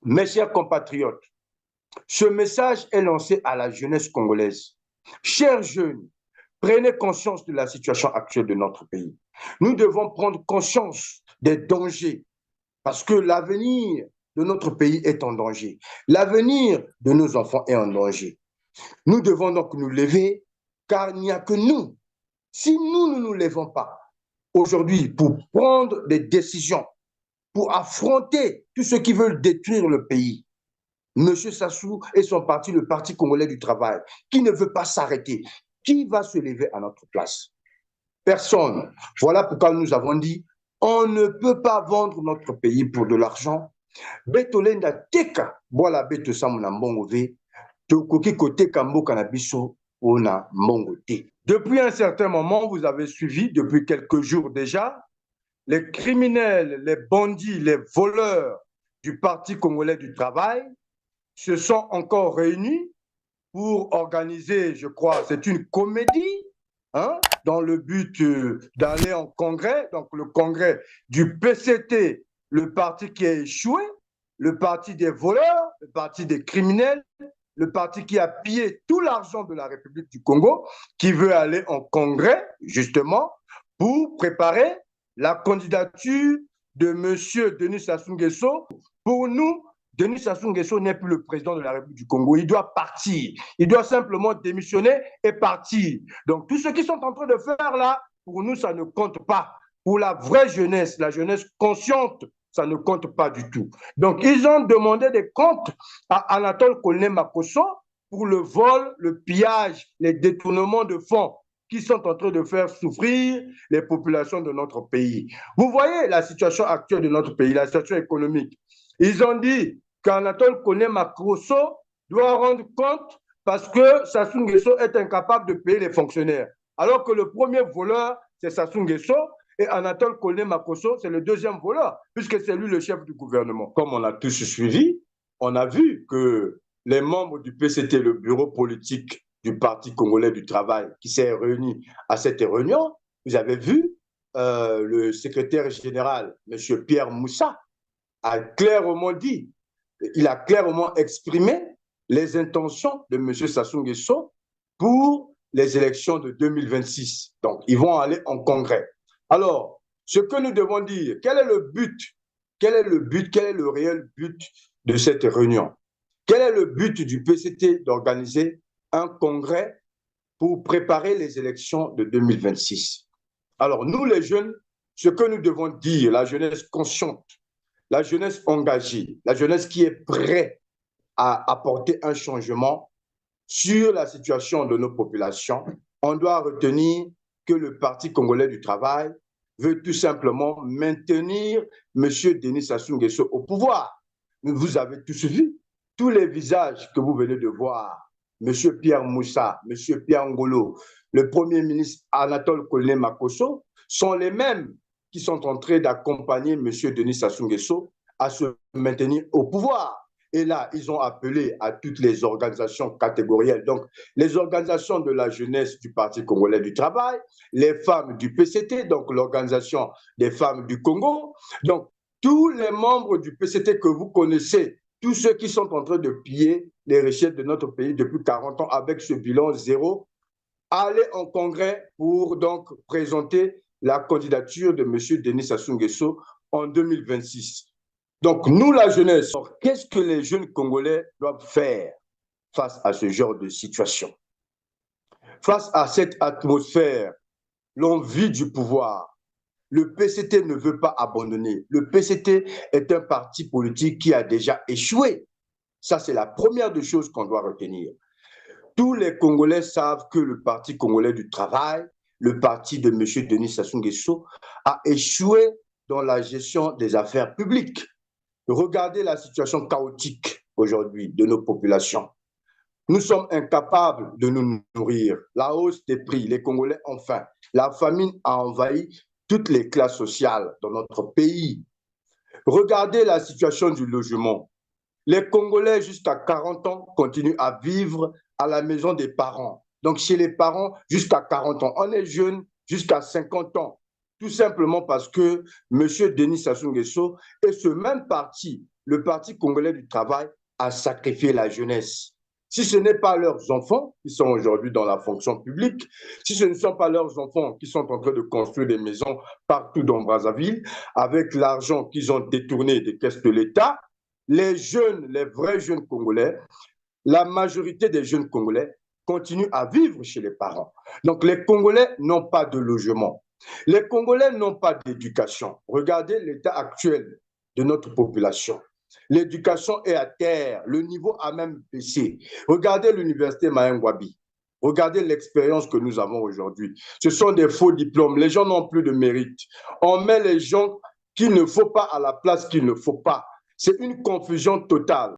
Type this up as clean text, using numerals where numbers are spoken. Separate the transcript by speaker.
Speaker 1: Mes chers compatriotes, ce message est lancé à la jeunesse congolaise. Chers jeunes, prenez conscience de la situation actuelle de notre pays. Nous devons prendre conscience des dangers parce que l'avenir de notre pays est en danger. L'avenir de nos enfants est en danger. Nous devons donc nous lever car il n'y a que nous. Si nous ne nous levons pas aujourd'hui pour prendre des décisions, pour affronter tous ceux qui veulent détruire le pays, M. Sassou et son parti, le Parti congolais du travail, qui ne veut pas s'arrêter, qui va se lever à notre place? Personne. Voilà pourquoi nous avons dit, on ne peut pas vendre notre pays pour de l'argent. Betolenda teka, voilà beto samuna mbongo ve, tokoki kote kambo kanabiso ona mbongo te. Depuis un certain moment, vous avez suivi, depuis quelques jours déjà, les criminels, les bandits, les voleurs du Parti congolais du travail se sont encore réunis pour organiser, je crois, c'est une comédie, hein, dans le but d'aller en congrès, donc le congrès du PCT, le parti qui a échoué, le parti des voleurs, le parti des criminels, le parti qui a pillé tout l'argent de la République du Congo, qui veut aller en congrès, justement, pour préparer la candidature de M. Denis Sassou Nguesso. Pour nous, Denis Sassou Nguesso n'est plus le président de la République du Congo. Il doit partir. Il doit simplement démissionner et partir. Donc, tout ce qu'ils sont en train de faire là, pour nous, ça ne compte pas. Pour la vraie jeunesse, la jeunesse consciente, ça ne compte pas du tout. Donc, ils ont demandé des comptes à Anatole Kolné Makosso pour le vol, le pillage, les détournements de fonds qui sont en train de faire souffrir les populations de notre pays. Vous voyez la situation actuelle de notre pays, la situation économique. Ils ont dit qu'Anatole Kolné Makosso doit rendre compte parce que Sassou Nguesso est incapable de payer les fonctionnaires. Alors que le premier voleur, c'est Sassou Nguesso, et Anatole Kolné Makosso, c'est le deuxième voleur, puisque c'est lui le chef du gouvernement. Comme on a tous suivi, on a vu que les membres du PCT, le bureau politique du Parti congolais du travail, qui s'est réuni à cette réunion, vous avez vu, le secrétaire général, M. Pierre Moussa, a clairement dit, il a clairement exprimé les intentions de M. Sassou Nguesso pour les élections de 2026. Donc, ils vont aller en congrès. Alors, ce que nous devons dire, quel est le but? Quel est le but? Quel est le réel but de cette réunion? Quel est le but du PCT d'organiser un congrès pour préparer les élections de 2026? Alors, nous, les jeunes, ce que nous devons dire, la jeunesse consciente, la jeunesse engagée, la jeunesse qui est prête à apporter un changement sur la situation de nos populations, on doit retenir que le Parti congolais du travail veut tout simplement maintenir M. Denis Sassou Nguesso au pouvoir. Vous avez tous vu, tous les visages que vous venez de voir, M. Pierre Moussa, M. Pierre Ngolo, le Premier ministre Anatole Kolné Makosso, sont les mêmes qui sont en train d'accompagner M. Denis Sassou Nguesso à se maintenir au pouvoir. Et là, ils ont appelé à toutes les organisations catégorielles, donc les organisations de la jeunesse du Parti congolais du travail, les femmes du PCT, donc l'organisation des femmes du Congo, donc tous les membres du PCT que vous connaissez, tous ceux qui sont en train de piller les richesses de notre pays depuis 40 ans avec ce bilan zéro, allez en congrès pour donc présenter la candidature de M. Denis Sassou Nguesso en 2026. Donc, nous, la jeunesse, qu'est-ce que les jeunes Congolais doivent faire face à ce genre de situation? Face à cette atmosphère, l'envie du pouvoir, le PCT ne veut pas abandonner. Le PCT est un parti politique qui a déjà échoué. Ça, c'est la première des choses qu'on doit retenir. Tous les Congolais savent que le Parti congolais du travail, le parti de M. Denis Sassou Nguesso, a échoué dans la gestion des affaires publiques. Regardez la situation chaotique aujourd'hui de nos populations. Nous sommes incapables de nous nourrir. La hausse des prix, les Congolais ont faim. La famine a envahi toutes les classes sociales dans notre pays. Regardez la situation du logement. Les Congolais jusqu'à 40 ans continuent à vivre à la maison des parents. Donc chez les parents jusqu'à 40 ans. On est jeune jusqu'à 50 ans. Tout simplement parce que M. Denis Sassou Nguesso et ce même parti le Parti congolais du travail a sacrifié la jeunesse. Si ce n'est pas leurs enfants qui sont aujourd'hui dans la fonction publique, si ce ne sont pas leurs enfants qui sont en train de construire des maisons partout dans Brazzaville, avec l'argent qu'ils ont détourné des caisses de l'État, les jeunes, les vrais jeunes Congolais, la majorité des jeunes Congolais continuent à vivre chez les parents. Donc les Congolais n'ont pas de logement. Les Congolais n'ont pas d'éducation. Regardez l'état actuel de notre population. L'éducation est à terre, le niveau a même baissé. Regardez l'université Mahengwabi. Regardez l'expérience que nous avons aujourd'hui. Ce sont des faux diplômes. Les gens n'ont plus de mérite. On met les gens qu'il ne faut pas à la place qu'il ne faut pas. C'est une confusion totale.